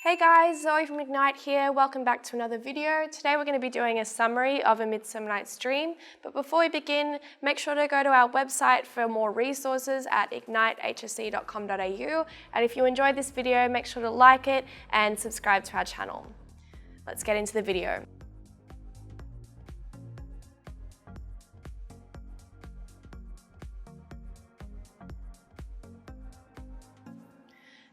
Hey guys, Zoe from Ignite here. Welcome back to another video. Today we're going to be doing a summary of A Midsummer Night's Dream. But before we begin, make sure to go to our website for more resources at ignitehsc.com.au. And if you enjoyed this video, make sure to like it and subscribe to our channel. Let's get into the video.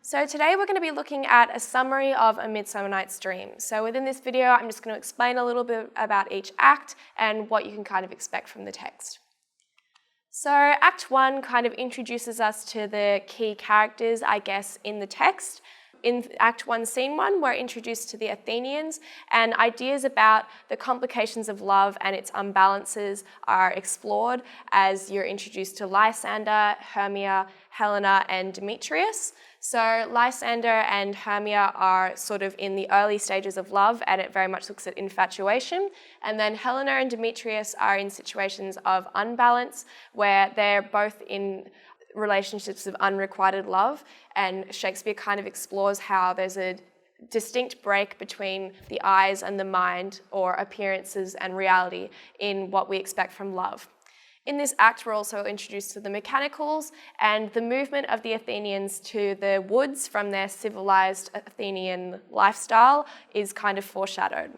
So today we're going to be looking at a summary of A Midsummer Night's Dream. So within this video, I'm just going to explain a little bit about each act and what you can kind of expect from the text. So Act 1 kind of introduces us to the key characters, I guess, in the text. In Act 1, Scene 1, we're introduced to the Athenians, and ideas about the complications of love and its unbalances are explored as you're introduced to Lysander, Hermia, Helena, and Demetrius. So Lysander and Hermia are sort of in the early stages of love, and it very much looks at infatuation. And then Helena and Demetrius are in situations of unbalance, where they're both in relationships of unrequited love, and Shakespeare kind of explores how there's a distinct break between the eyes and the mind, or appearances and reality, in what we expect from love. In this act, we're also introduced to the mechanicals and the movement of the Athenians to the woods from their civilized Athenian lifestyle is kind of foreshadowed.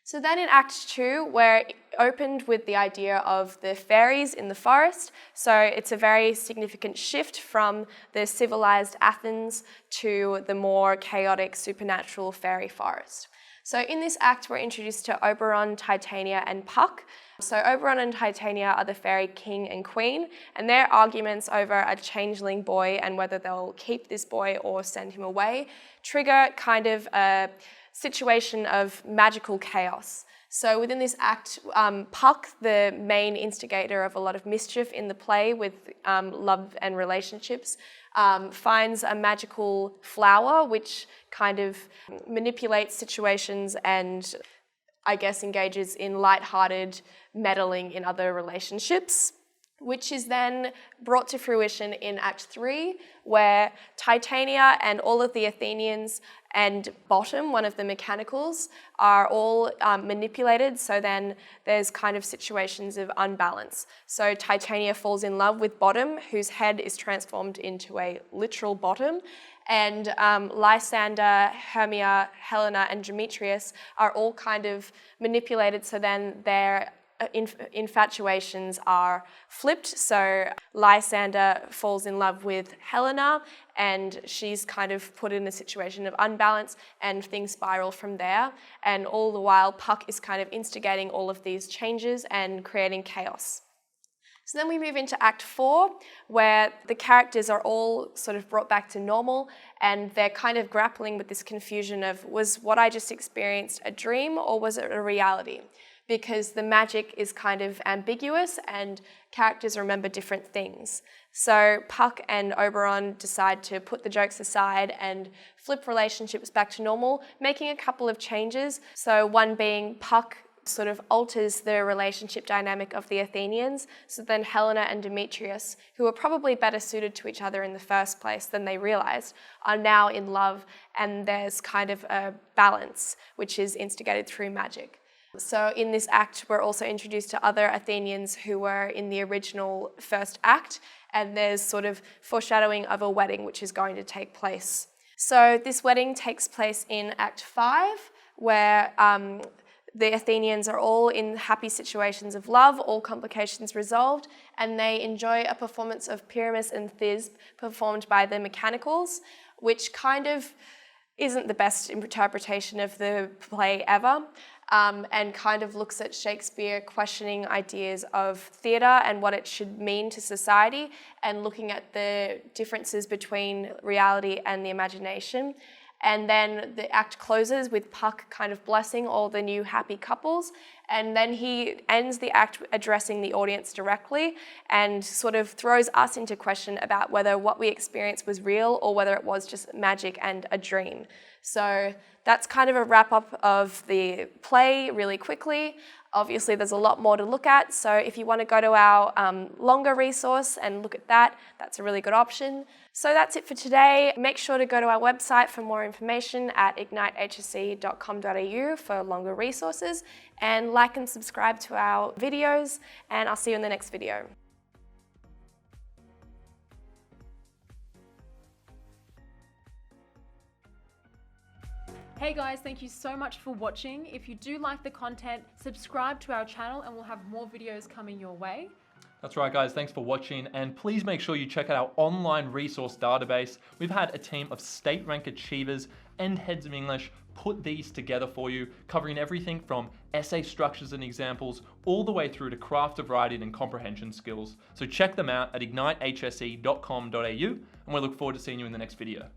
So then in Act 2, we're opened with the idea of the fairies in the forest. So it's a very significant shift from the civilized Athens to the more chaotic supernatural fairy forest. So in this act, we're introduced to Oberon, Titania, and Puck. So Oberon and Titania are the fairy king and queen, and their arguments over a changeling boy and whether they'll keep this boy or send him away trigger kind of a situation of magical chaos. So within this act, Puck, the main instigator of a lot of mischief in the play with love and relationships, finds a magical flower which kind of manipulates situations and, I guess, engages in light-hearted meddling in other relationships, which is then brought to fruition in Act 3, where Titania and all of the Athenians and Bottom, one of the mechanicals, are all manipulated, so then there's kind of situations of unbalance. So Titania falls in love with Bottom, whose head is transformed into a literal bottom, and Lysander, Hermia, Helena, and Demetrius are all kind of manipulated, so then their infatuations are flipped. So Lysander falls in love with Helena, and she's kind of put in a situation of unbalance, and things spiral from there. And all the while, Puck is kind of instigating all of these changes and creating chaos. So then we move into Act 4, where the characters are all sort of brought back to normal, and they're kind of grappling with this confusion of, was what I just experienced a dream or was it a reality? Because the magic is kind of ambiguous and characters remember different things. So Puck and Oberon decide to put the jokes aside and flip relationships back to normal, making a couple of changes. So one being Puck sort of alters the relationship dynamic of the Athenians, so then Helena and Demetrius, who are probably better suited to each other in the first place than they realized, are now in love, and there's kind of a balance which is instigated through magic. So in this act, we're also introduced to other Athenians who were in the original first act, and there's sort of foreshadowing of a wedding which is going to take place. So this wedding takes place in Act 5, where the Athenians are all in happy situations of love, all complications resolved, and they enjoy a performance of Pyramus and Thisbe performed by the mechanicals, which kind of isn't the best interpretation of the play ever. And kind of looks at Shakespeare questioning ideas of theatre and what it should mean to society, and looking at the differences between reality and the imagination. And then the act closes with Puck kind of blessing all the new happy couples, and then he ends the act addressing the audience directly and sort of throws us into question about whether what we experienced was real or whether it was just magic and a dream. So that's kind of a wrap-up of the play really quickly. Obviously, there's a lot more to look at, so if you want to go to our longer resource and look at that, that's a really good option. So that's it for today. Make sure to go to our website for more information at ignitehsc.com.au for longer resources, and like and subscribe to our videos, and I'll see you in the next video. Hey guys, thank you so much for watching. If you do like the content, subscribe to our channel and we'll have more videos coming your way. That's right, guys. Thanks for watching, and please make sure you check out our online resource database. We've had a team of state rank achievers and heads of English put these together for you, covering everything from essay structures and examples all the way through to craft of writing and comprehension skills. So check them out at ignitehsc.com.au, and we look forward to seeing you in the next video.